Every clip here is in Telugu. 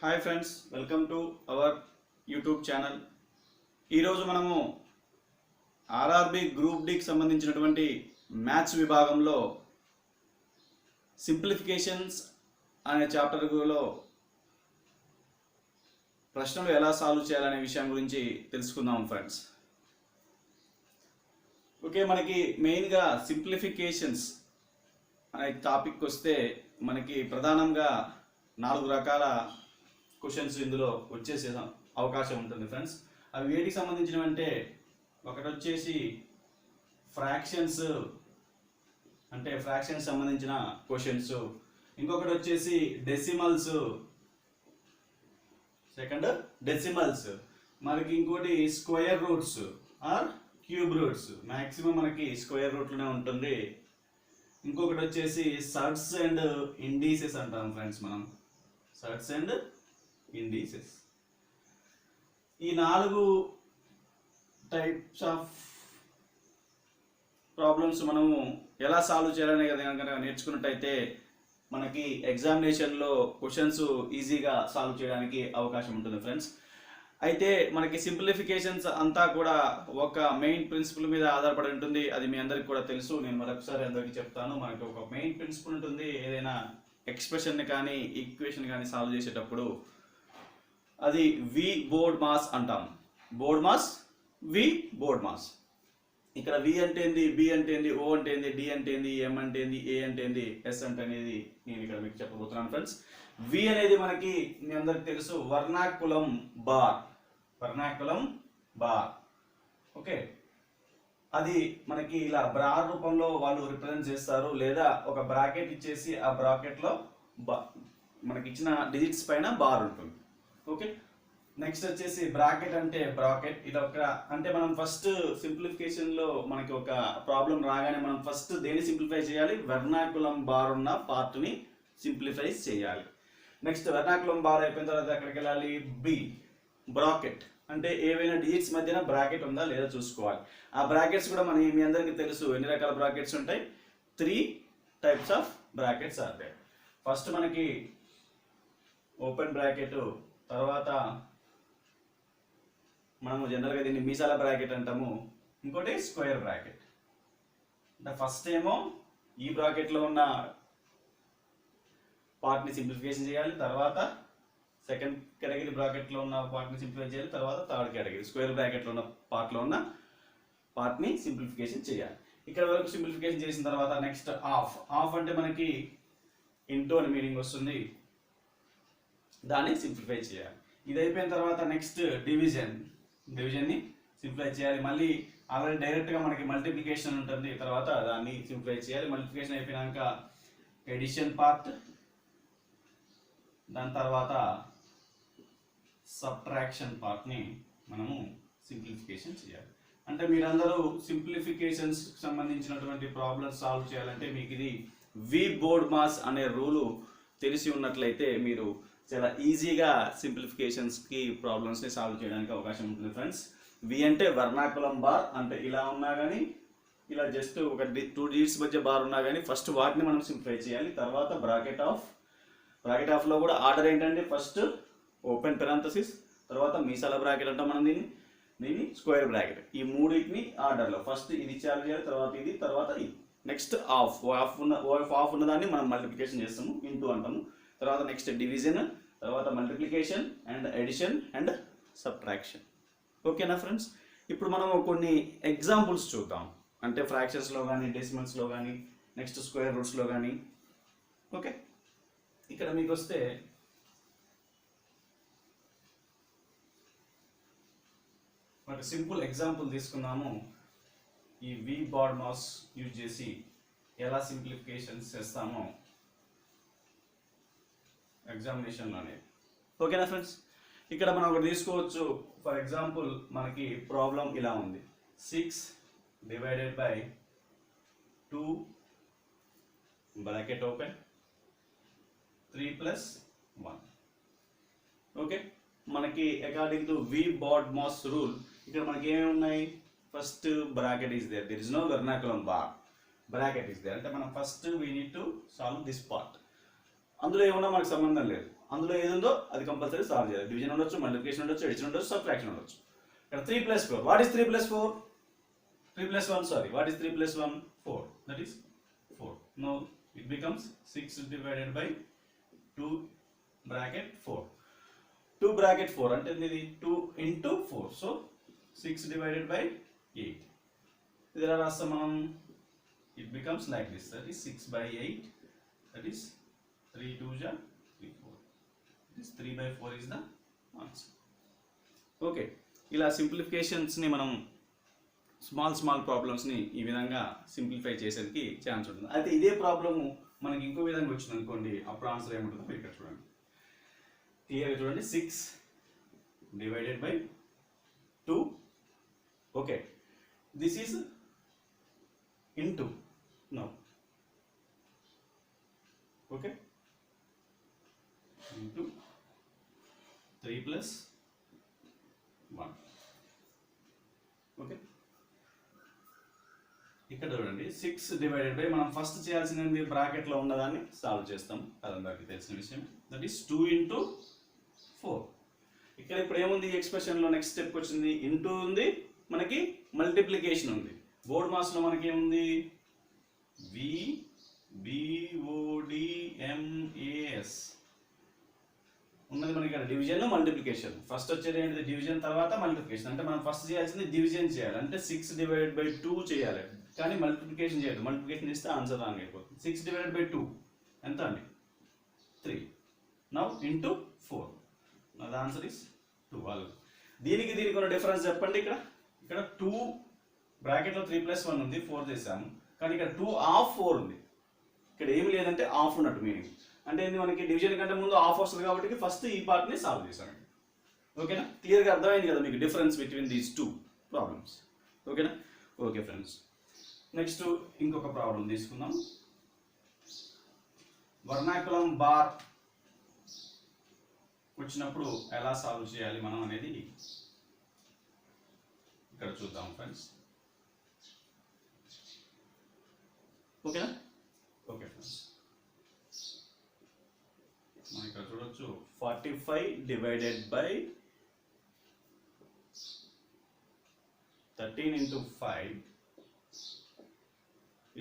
Hi friends, welcome to our YouTube channel. ఈరోజు మనము ఆర్ఆర్బి గ్రూప్ డికి సంబంధించినటువంటి మ్యాథ్స్ విభాగంలో సింప్లిఫికేషన్స్ అనే చాప్టర్లో ప్రశ్నలు ఎలా సాల్వ్ చేయాలనే విషయం గురించి తెలుసుకుందాం ఫ్రెండ్స్. ఓకే, మనకి మెయిన్గా సింప్లిఫికేషన్స్ అనే టాపిక్ వస్తే మనకి ప్రధానంగా 4 రకాల క్వశ్చన్స్ ఇందులో వచ్చేసే అవకాశం ఉంటుంది ఫ్రెండ్స్. అవి వేటికి సంబంధించినవి అంటే, ఒకటి వచ్చేసి ఫ్రాక్షన్స్, అంటే ఫ్రాక్షన్స్ సంబంధించిన క్వశ్చన్స్. ఇంకొకటి వచ్చేసి డెసిమల్స్, సెకండ్ డెసిమల్స్. మనకి ఇంకోటి square roots or cube roots. Maximum మనకి స్క్వేర్ రూట్లోనే ఉంటుంది. ఇంకొకటి వచ్చేసి సర్ట్స్ అండ్ ఇండీసెస్ అంటాం ఫ్రెండ్స్. మనం సర్ట్స్ అండ్ ఇండీసెస్, ఈ 4 టైప్స్ ఆఫ్ ప్రాబ్లమ్స్ మనము ఎలా సాల్వ్ చేయాలనే కనుక నేర్చుకున్నట్టయితే మనకి ఎగ్జామినేషన్లో క్వశ్చన్స్ ఈజీగా సాల్వ్ చేయడానికి అవకాశం ఉంటుంది ఫ్రెండ్స్. అయితే మనకి సింప్లిఫికేషన్స్ అంతా కూడా ఒక మెయిన్ ప్రిన్సిపల్ మీద ఆధారపడి ఉంటుంది. అది మీ అందరికి కూడా తెలుసు. నేను మరొకసారి అందరికీ చెప్తాను. మనకి ఒక మెయిన్ ప్రిన్సిపల్ ఉంటుంది. ఏదైనా ఎక్స్ప్రెషన్ని కానీ ఈక్వేషన్ కానీ సాల్వ్ చేసేటప్పుడు అది వి బోర్డ్ మాస్ అంటాం. బోర్డ్ మాస్, వి బోర్డ్ మాస్. ఇక్కడ వి అంటే ఏంది, బి అంటే ఏంది, ఓ అంటే ఏంది, డి అంటే ఏంది, ఎం అంటే ఏంది, ఏ అంటే ఏంది, ఎస్ అంటే అనేది నేను ఇక్కడ మీకు చెప్పబోతున్నాను ఫ్రెండ్స్. వి అనేది మనకి మీ అందరికి తెలుసు, వర్నాకులం బార్. వర్నాకులం బార్. ఓకే, అది మనకి ఇలా బ్రార్ రూపంలో వాళ్ళు రిప్రజెంట్ చేస్తారు, లేదా ఒక బ్రాకెట్ ఇచ్చేసి ఆ బ్రాకెట్లో మనకి ఇచ్చిన డిజిట్స్ పైన బార్ ఉంటుంది. ఓకే, నెక్స్ట్ వచ్చేసి బ్రాకెట్ అంటే బ్రాకెట్. ఇది ఒక, అంటే మనం ఫస్ట్ సింప్లిఫికేషన్లో మనకి ఒక ప్రాబ్లం రాగానే మనం ఫస్ట్ దేన్ని సింప్లిఫై చేయాలి? వెర్నాకులం బార్ ఉన్న పార్ట్ని సింప్లిఫై చేయాలి. నెక్స్ట్ వెర్నాకులం బార్ అయిపోయిన తర్వాత ఎక్కడికి వెళ్ళాలి? B, bracket. అంటే ఏవైనా డిజిట్స్ మధ్యన బ్రాకెట్ ఉందా లేదా చూసుకోవాలి. ఆ బ్రాకెట్స్ కూడా మీ అందరికీ తెలుసు ఎన్ని రకాల బ్రాకెట్స్ ఉంటాయి. 3 types of brackets are there. First మనకి ఓపెన్ బ్రాకెట్, తర్వాత మనము జనరల్గా దీన్ని మీసాల బ్రాకెట్ అంటాము. ఇంకోటి స్క్వేర్ బ్రాకెట్. అంటే ఫస్ట్ ఏమో ఈ బ్రాకెట్లో ఉన్న పార్ట్ని సింప్లిఫికేషన్ చేయాలి, తర్వాత సెకండ్ కేటగిరీ బ్రాకెట్లో ఉన్న పార్ట్ని సింప్లిఫై చేయాలి, తర్వాత థర్డ్ కేటగిరీ స్క్వేర్ బ్రాకెట్లో ఉన్న పార్ట్లో ఉన్న పార్ట్ని సింప్లిఫికేషన్ చేయాలి. ఇక్కడ వరకు సింప్లిఫికేషన్ చేసిన తర్వాత నెక్స్ట్ ఆఫ్. ఆఫ్ అంటే మనకి ఇంటూ అని మీనింగ్ వస్తుంది, దాన్ని సింప్లిఫై చేయాలి. ఇది అయిపోయిన తర్వాత నెక్స్ట్ డివిజన్. డివిజన్ని సింప్లిఫై చేయాలి. మళ్ళీ ఆల్రెడీ డైరెక్ట్గా మనకి మల్టిప్లికేషన్ ఉంటుంది, తర్వాత దాన్ని సింప్లిఫై చేయాలి. మల్టిప్లికేషన్ అయిపోయినాక ఎడిషన్ పార్ట్, దాని తర్వాత సబ్ట్రాక్షన్ పార్ట్ని మనము సింప్లిఫికేషన్ చేయాలి. అంటే మీరందరూ సింప్లిఫికేషన్స్ సంబంధించినటువంటి ప్రాబ్లమ్స్ సాల్వ్ చేయాలంటే మీకు ఇది వి బోర్డ్ మాస్ అనే రూలు తెలిసి ఉన్నట్లయితే మీరు చాలా ఈజీగా సింప్లిఫికేషన్స్కి ప్రాబ్లమ్స్ని సాల్వ్ చేయడానికి అవకాశం ఉంటుంది ఫ్రెండ్స్. వి అంటే వర్నాకులం బార్, అంటే ఇలా ఉన్నా కానీ ఇలా జస్ట్ ఒక 2 డిజిట్స్ మధ్య బార్ ఉన్నా కానీ ఫస్ట్ వాటిని మనం సింప్లిఫై చేయాలి. తర్వాత బ్రాకెట్ ఆఫ్. బ్రాకెట్ ఆఫ్లో కూడా ఆర్డర్ ఏంటంటే ఫస్ట్ ఓపెన్ పెరాంథసిస్, తర్వాత మీసాల బ్రాకెట్ అంటాం మనం దీన్ని స్క్వేర్ బ్రాకెట్. ఈ మూడింటిని ఆర్డర్లో ఫస్ట్ ఇది సాల్వ్ చేయాలి, తర్వాత ఇది, తర్వాత ఇది. Next of. ఆఫ్ ఉన్నదాన్ని మనం మల్టిప్లికేషన్ చేస్తాము, ఇంటూ అంటాము. తర్వాత నెక్స్ట్ డివిజన్, తర్వాత multiplication and addition and subtraction. ఓకేనా ఫ్రెండ్స్? ఇప్పుడు మనం కొన్ని ఎగ్జాంపుల్స్ చూద్దాం. అంటే ఫ్రాక్షన్స్లో కానీ, డెసిమల్స్లో కానీ, నెక్స్ట్ స్క్వేర్ రూట్స్లో కానీ. ఓకే, ఇక్కడ మీకు వస్తే ఒక సింపుల్ ఎగ్జాంపుల్ తీసుకున్నాము. ఈ వి బోర్డ్ మాస్ యూజ్ చేసి ఎలా సింప్లిఫికేషన్స్ చేస్తామో ఎగ్జామినేషన్లోనే. ఓకేనా ఫ్రెండ్స్? ఇక్కడ మనం ఒకటి తీసుకోవచ్చు. ఫర్ ఎగ్జాంపుల్ మనకి ప్రాబ్లం ఇలా ఉంది. 6 divided by 2 bracket open 3 + 1. Okay, మనకి according to the BODMAS rule ఇక్కడ మనకి ఏమేమి ఉన్నాయి? First bracket is there, there is no vinculum bar. Bracket is there అంటే మనం first we need to solve this part. అందులో ఏమన్నా మనకు సంబంధం లేదు. అందులో ఏది ఉందో అది కంపల్సరీ సాల్వ్ చేయాలి. డివిజన్ ఉండొచ్చు, మల్టిప్లికేషన్ ఉండొచ్చు, ఎడిషన్ ఉండొచ్చు, సబ్ట్రాక్షన్ ఉండొచ్చు. ఇక్కడ 3 + 4. What is 3 + 4? 3 + 1, sorry. What is 3 + 1? 4. That is 4. Now it becomes 6 divided by 2 bracket 4. 2 bracket 4 అంటే ఇది 2 into 4. So 6 divided by 8. ఇది ఎలా రాస్తాం మనం? It becomes like this. That is 6 by 8. That is 3 2s are 3 4. This 3 by 4 is the answer. Okay. ఇలా సింప్లిఫికేషన్స్ ని మనం స్మాల్ ప్రాబ్లమ్స్ని ఈ విధంగా సింప్లిఫై చేసేందుకు ఛాన్స్ ఉంటుంది. అయితే ఇదే ప్రాబ్లము మనకి ఇంకో విధంగా వచ్చింది అనుకోండి, అప్పుడు ఆన్సర్ ఏముంటుందో మీరు ఇక్కడ చూడండి, క్లియర్గా చూడండి. 6 divided by 2. Okay, this is into now. Okay, into 3 + 1. Okay, ఇక్కడ చూడండి 6 divided by మనం ఫస్ట్ చేయాల్సింది బ్రాకెట్లో ఉన్నదాన్ని సాల్వ్ చేస్తాం, అదందరికీ తెలిసిన విషయం. That is 2 into 4. ఇక్కడ ఇప్పుడు ఏముంది ఎక్స్ప్రెషన్లో? నెక్స్ట్ స్టెప్ వచ్చింది ఇంటూ ఉంది, మనకి మల్టిప్లికేషన్ ఉంది. బోర్డ్ మాస్లో మనకి ఏముంది? VBODMAS ఉన్నది మనకి ఇక్కడ డివిజన్ మల్టిప్లికేషన్. ఫస్ట్ వచ్చేది ఏంటిది? డివిజన్, తర్వాత మల్టిప్లికేషన్. అంటే మనం ఫస్ట్ చేయాల్సింది డివిజన్ చేయాలి, అంటే 6 divided by 2 చేయాలి, కానీ మల్టిప్లికేషన్ చేయదు. మల్టిప్లికేషన్ చేస్తే ఆన్సర్ రాంగ్ అయిపోతుంది. 6 divided by 2 ఎంత అండి? 3. Now into 4. నా ఆన్సర్ ఇస్ 12. దీనికి ఉన్న డిఫరెన్స్ చెప్పండి. ఇక్కడ 2 బ్రాకెట్లో 3 + 1 ఉంది, 4 చేసాము, కానీ ఇక్కడ 2 ఆఫ్ 4 ఉంది. ఇక్కడ ఏమి లేదంటే ఆఫ్ ఉన్నట్టు మీనింగ్. అంటే ఏంది, మనకి డివిజన్ కంటే ముందు ఆఫ్ వస్తుంది కాబట్టి ఫస్ట్ ఈ పార్ట్ని సాల్వ్ చేశాను. ఓకేనా? క్లియర్గా అర్థమైంది కదా మీకు డిఫరెన్స్ బిట్వీన్ దీస్ 2 ప్రాబ్లమ్స్. ఓకేనా? ఓకే ఫ్రెండ్స్, నెక్స్ట్ ఇంకొక ప్రాబ్లం తీసుకుందాం. వర్నాకులం బార్ వచ్చినప్పుడు ఎలా సాల్వ్ చేయాలి మనం అనేది ఇక్కడ చూద్దాం ఫ్రెండ్స్. ఓకేనా? ఓకే ఫ్రెండ్స్, మనం ఇక్కడ చూడొచ్చు 45 divided by 13 into 5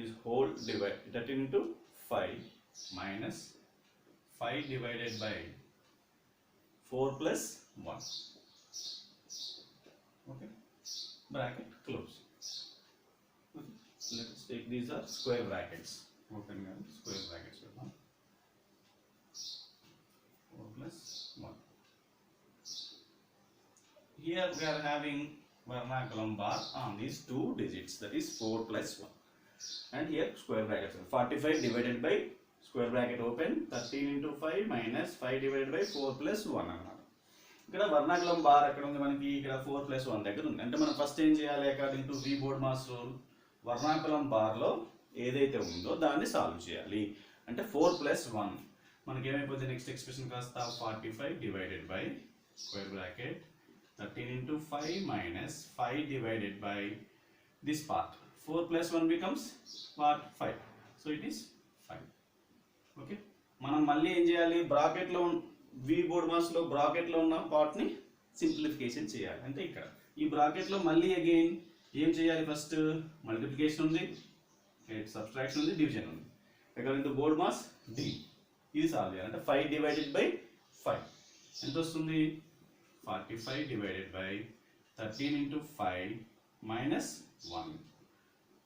is whole divide 13 into 5 minus 5 divided by 4 plus 1. Okay, bracket close. Okay. Let us take these are square brackets. Open square brackets. 4 plus 1. Here we are having vernaculum bar on these 2 digits, that is 4 plus 1. And here square brackets. 45 divided by square bracket open 13 into 5 minus 5 divided by 4 plus 1 అన్నమాట. ఇక్కడ వర్నాకులం బార్ ఎక్కడ ఉంది మనకి? ఇక్కడ 4 plus 1 దగ్గర ఉంది. అంటే మనం ఫస్ట్ ఏం చేయాలి? According to the BODMAS rule, vinculum బార్లో ఏదైతే ఉందో దాన్ని సాల్వ్ చేయాలి. అంటే 4 plus 1 మనకి ఏమైపోతుంది? నెక్స్ట్ ఎక్స్ప్రెషన్ కాస్త 45 divided by square bracket 13 into 5 minus 5 divided by this part. 4 plus 1 becomes what? 5. So it is 5. Okay, మనం మళ్ళీ ఏం చేయాలి? బ్రాకెట్లో వి బోర్డ్ మాస్లో బ్రాకెట్లో ఉన్న పార్ట్ని సింప్లిఫికేషన్ చేయాలి. అంటే ఇక్కడ ఈ బ్రాకెట్లో మళ్ళీ అగైన్ ఏం చేయాలి? ఫస్ట్ మల్టిప్లికేషన్ ఉంది, సబ్ట్రాక్షన్ ఉంది, డివిజన్ ఉంది. According to BODMAS D, ఇది సాల్వ్ చేయాలి. అంటే 5 divided by 5 ఎంత వస్తుంది? 45 divided by 13 into 5 minus 1.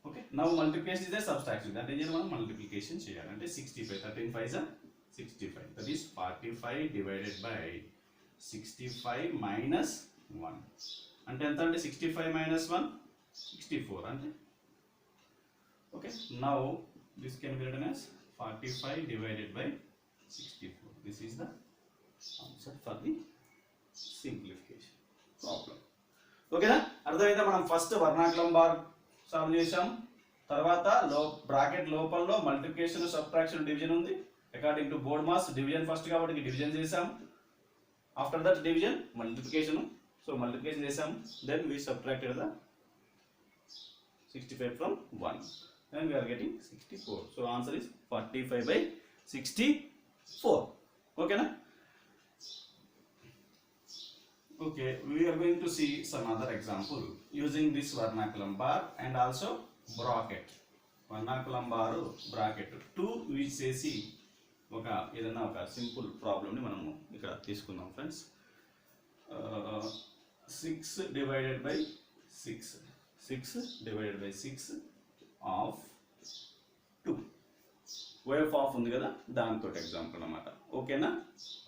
Okay, now multiplication is a subtraction. That is మనం multiplication చేయాలి. అంటే 65, 13 5s are 65. That is 45 divided by 65 minus 1. అంటే ఎంత అంటే 65 minus 1 64 అంటే. Okay, now this can be written as 45 divided by 64. This is the answer for the simplification problem. ఓకేనా? అర్థమైందా? మనం ఫస్ట్ వర్నాకులం బార్ సాల్వ్ చేసాం, తర్వాత బ్రాకెట్ లోపల మల్టిప్లికేషన్, సబ్ట్రాక్షన్, డివిజన్ ఉంది. According to BODMAS division first కాబట్టి డివిజన్ చేసాం, after that division multiplication. So multiplication చేసాం, then we subtracted the 65 from 1 and we are getting 64. So answer is 45 by 64. ఓకేనా? Okay, we are going to see some other example using this vernaculum bar and also bracket. Vernaculum bar, bracket. 2 use చేసి ఏదైనా ఒక సింపుల్ ప్రాబ్లమ్ని మనము ఇక్కడ తీసుకుందాం friends. 6 divided by 6 of 2 wave of ఉంది కదా, దాంతో ఎగ్జాంపుల్ అన్నమాట. ఓకేనా?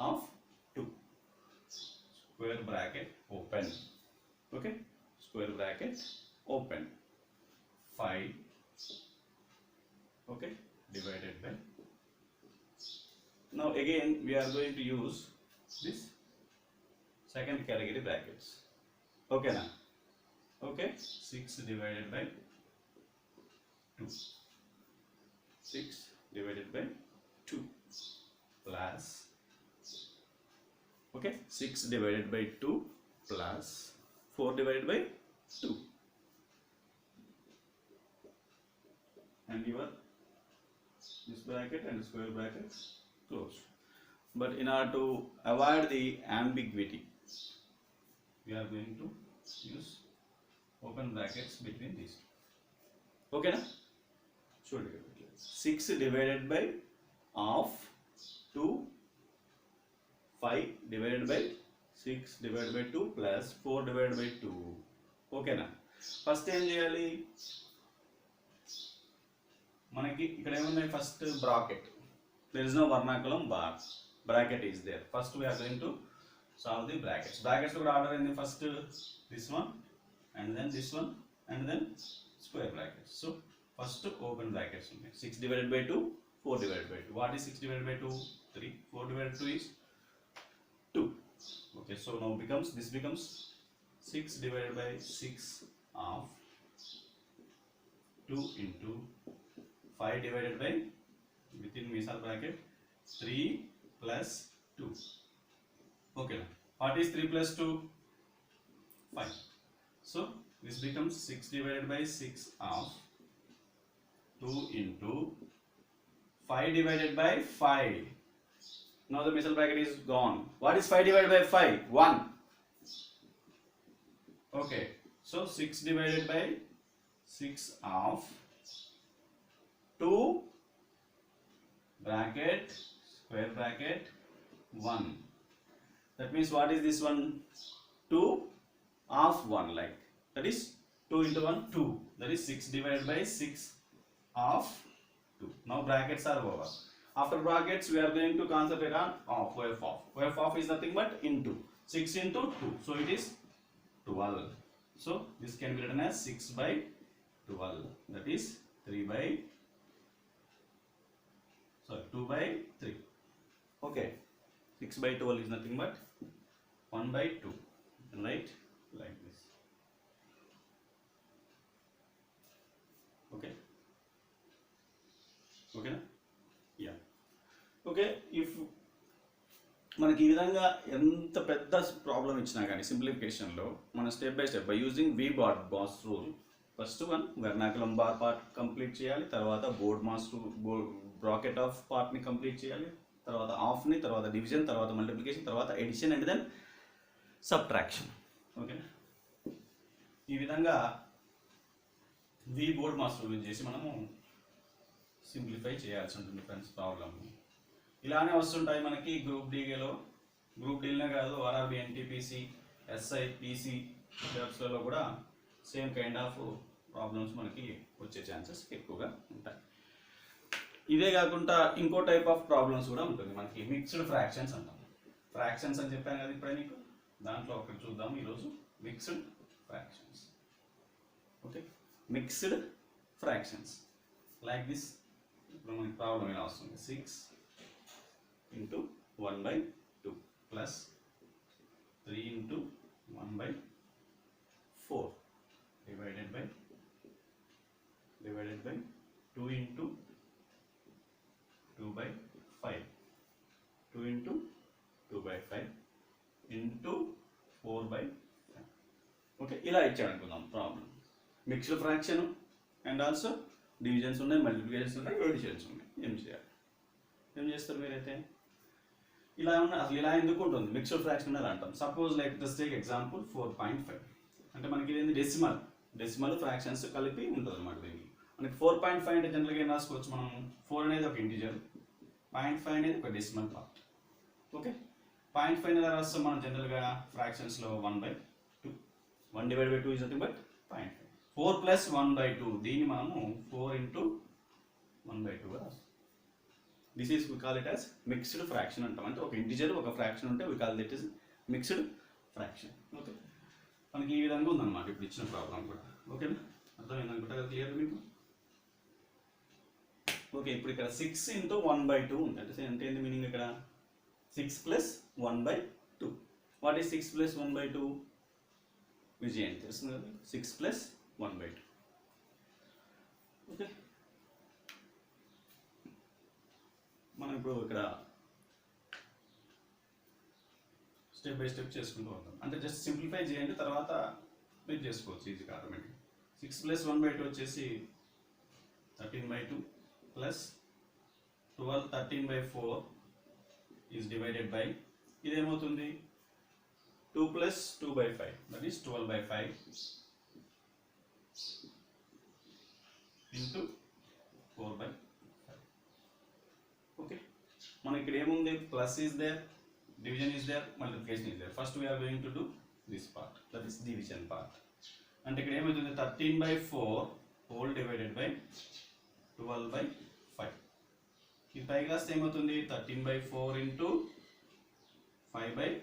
Of 2 square bracket open. Okay, square bracket open 5, okay, divided by, now again we are going to use this second category brackets. Okay na? Okay, 6 divided by 2, 6 divided by 2 plus, okay, 6 divided by 2 plus 4 divided by 2, and your this bracket and square bracket close. But in order to avoid the ambiguity, we are going to use open brackets between these two. Okay na? Should be 6 divided by of 2, 5 divided by 6 divided by 2 plus 4 divided by 2. Okay na? First ఏం చేయాలి, మనకి ఇక్కడ ఏమున్నాయి, first bracket, there is no vernaculum bar, bracket is there. First we are going to solve the brackets. Brackets కూడా ఆర్డర్ అయింది, first this one and then this one and then square brackets. So first open brackets ఉన్నాయి. 6 divided by 2, 4 divided by 2. What is 6 divided by 2? 3. 4 divided by 2 is 2. Okay, so now this becomes 6 divided by 6 of 2 into 5 divided by, within misal bracket, 3 plus 2. Okay, what is 3 plus 2? 5. So this becomes 6 divided by 6 of 2 into 5 divided by 5. Now the missile bracket is gone. What is 5 divided by 5? 1. Okay, so 6 divided by 6 of 2 bracket square bracket 1. That means what is this one? 2 of 1, like that is 2 into 1, 2. That is 6 divided by 6 of 2. Now brackets are over. After brackets we are going to concentrate on off, wave off. Wave off is nothing but into 6 into 2, so it is 12. So this can be written as 6 by 12, that is 2 by 3. Okay, 6 by 12 is nothing but 1 by 2, right? Like this. Okay, okay na? Yeah. Okay, if మనకి ఈ విధంగా ఎంత పెద్ద ప్రాబ్లం ఇచ్చినా కానీ సింప్లిఫికేషన్లో మన step by step by using the BODMAS rule, first one vinculum bar part complete చేయాలి, తర్వాత బోర్డ్ మాస్ బ్రాకెట్ ఆఫ్ పార్ట్ని కంప్లీట్ చేయాలి, తర్వాత ఆఫ్ని, తర్వాత డివిజన్, తర్వాత మల్టిప్లికేషన్, తర్వాత addition and then subtraction. Okay, ఈ విధంగా the BODMAS rule use చేసి మనము సింప్లిఫై చేయాల్సి ఉంటుంది ఫ్రెండ్స్ ప్రాబ్లమ్ని. ఇలానే వస్తుంటాయి మనకి గ్రూప్ డీలోనే కాదు, ఆర్ఆర్బి, ఎన్టీపీసీ, ఎస్ఐ, పీసీ జాబ్స్లలో కూడా సేమ్ కైండ్ ఆఫ్ ప్రాబ్లమ్స్ మనకి వచ్చే ఛాన్సెస్ ఎక్కువగా ఉంటాయి. ఇదే కాకుండా ఇంకో టైప్ ఆఫ్ ప్రాబ్లమ్స్ కూడా ఉంటుంది మనకి, మిక్స్డ్ ఫ్రాక్షన్స్ అంటాం. ఫ్రాక్షన్స్ అని చెప్పాను కదా ఇప్పుడే మీకు, దాంట్లో ఒకటి చూద్దాం ఈరోజు, mixed fractions. Okay, mixed fractions like this. ఇప్పుడు మనకి ప్రాబ్లం ఎలా వస్తుంది, 6 into 1 by 2 plus 3 into 1 by 4 divided by 2 into 2 by 5, 2 into 2 by 5 into 4 by 5. Okay, ఇలా ఇచ్చాడు అనుకుందాం problem. Mixed fraction and also divisions ఉన్నాయి, మల్టిప్లికేషన్స్ ఉన్నాయి, ఎడిషన్స్ ఉన్నాయి. ఏం చేయాలి, ఏం చేస్తారు మీరైతే? ఇలా ఉన్న అసలు ఇలా ఎందుకు ఉంటుంది మిక్స్డ్ ఫ్రాక్షన్ అని అంటాం. Suppose like this take example 4.5 అంటే మనకి ఇది డెసిమల్ ఫ్రాక్షన్స్ కలిపి ఉంటుంది అనమాట. దీనికి మనకి 4.5 అంటే జనరల్గా ఏం రాసుకోవచ్చు మనం, 4 అనేది ఒక ఇంటిజర్, 0.5 అనేది ఒక డెసిమల్ పార్ట్. ఓకే, 0.5 ఎలా రాస్తాం మనం జనరల్గా ఫ్రాక్షన్స్లో 1/2. 1/2 ఇస్ నథింగ్ బట్ 0.5. 4 ప్లస్ 1/2 దీన్ని మనము 4 into 1/2 రాస్తాం. This is we call it as mixed fraction అంటాం. అంటే ఒక ఇంటిజర్ ఒక ఫ్రాక్షన్ ఉంటే we call that is mixed fraction. Okay, మనకి ఈ విధంగా ఉందన్నమాట ఇప్పుడు ఇచ్చిన ప్రాబ్లం కూడా. ఓకేనా, అర్థమైందనుకుంటా కదా క్లియర్ మీకు. ఓకే, ఇప్పుడు ఇక్కడ 6 into 1/2 ఉంది. అంటే ఏంటి మీనింగ్ ఇక్కడ 6 plus 1/2. What is 6 plus 1/2? విజయం తెలుస్తుంది కదా, 6 plus 1/2. ఓకే, మనం ఇప్పుడు ఇక్కడ స్టెప్ బై స్టెప్ చేసుకుంటూ వద్దాం. అంటే జస్ట్ సింప్లిఫై చేయండి, తర్వాత మీరు చేసుకోవచ్చు ఈజీగా ఆటోమేటిక్. 6 plus 1/2 వచ్చేసి 13/2 ప్లస్ 12 13/4 ఈజ్ డివైడెడ్ బై ఇదేమవుతుంది 2 plus 2/5 that is 12/5 into 4/5. Okay, మన ఇక్కడ ఏముంది, plus is there, division is there, multiplication is there. First we are going to do this part, that is division part. అంటే ఇక్కడ ఏమవుతుంది 13/4 హోల్ డివైడెడ్ బై 12/5. ఇది పైకి రాస్తే ఏమవుతుంది 13/4 ఇంటూ 5/12.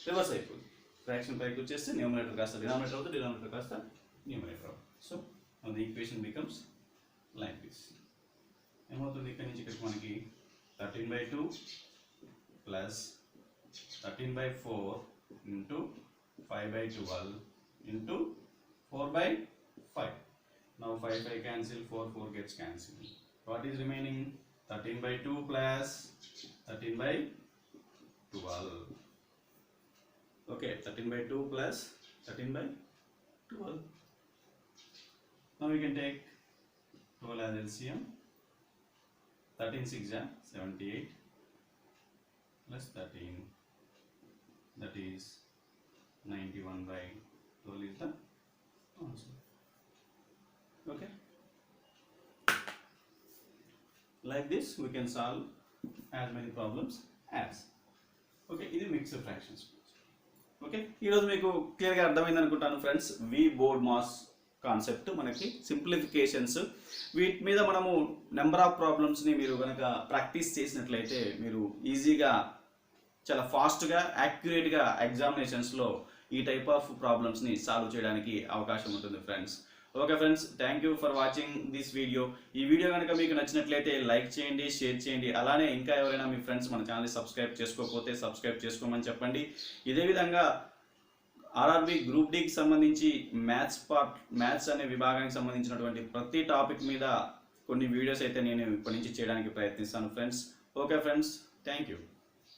రివర్స్ అయిపోతుంది, ఫ్రాక్షన్ పైకి వచ్చేస్తే న్యూమరేటర్ కాస్త డినామినేటర్ అవుతుంది, డినామినేటర్ కాస్త న్యూమరేటర్ అవుతుంది. So the equation becomes like this. ఏమవుతుంది ఇక్కడ నుంచి ఇక్కడికి మనకి 13/2 plus 13/4 into 5/12 into 4/5. Now 5 cancel, 4 gets cancelled. What is remaining? 13/2 plus 13/12. Okay, 13/2 plus 13/12. Now we can take 12 as LCM. 13 6 78 plus 13, that is 91/12 is the answer. Okay, like this we can solve as many problems as. Okay, ఇది మిక్స్డ్ ఫ్రాక్షన్స్. ఓకే, ఈరోజు మీకు క్లియర్గా అర్థమైంది అనుకుంటాను ఫ్రెండ్స్. వి బోర్డ్ మాస్ కాన్సెప్ట్ మనకి సింప్లిఫికేషన్స్, వీటి మీద మనము నెంబర్ ఆఫ్ ప్రాబ్లమ్స్ని మీరు కనుక ప్రాక్టీస్ చేసినట్లయితే మీరు ఈజీగా చాలా ఫాస్ట్గా యాక్యురేట్గా ఎగ్జామినేషన్స్లో ఈ టైప్ ఆఫ్ ప్రాబ్లమ్స్ని సాల్వ్ చేయడానికి అవకాశం ఉంటుంది friends. Okay friends, thank you for watching this video. ఈ వీడియో కనుక మీకు నచ్చినట్లయితే లైక్ చేయండి, షేర్ చేయండి. అలానే ఇంకా ఎవరైనా మీ ఫ్రెండ్స్ మన ఛానల్ని సబ్స్క్రైబ్ చేసుకోకపోతే సబ్స్క్రైబ్ చేసుకోమని చెప్పండి. ఇదే విధంగా ఆర్ఆర్బి గ్రూప్ డికి సంబంధించి మ్యాథ్స్ అనే విభాగానికి సంబంధించినటువంటి ప్రతి టాపిక్ మీద కొన్ని వీడియోస్ అయితే నేను ఇప్పటి నుంచి చేయడానికి ప్రయత్నిస్తాను friends. Okay friends, thank you.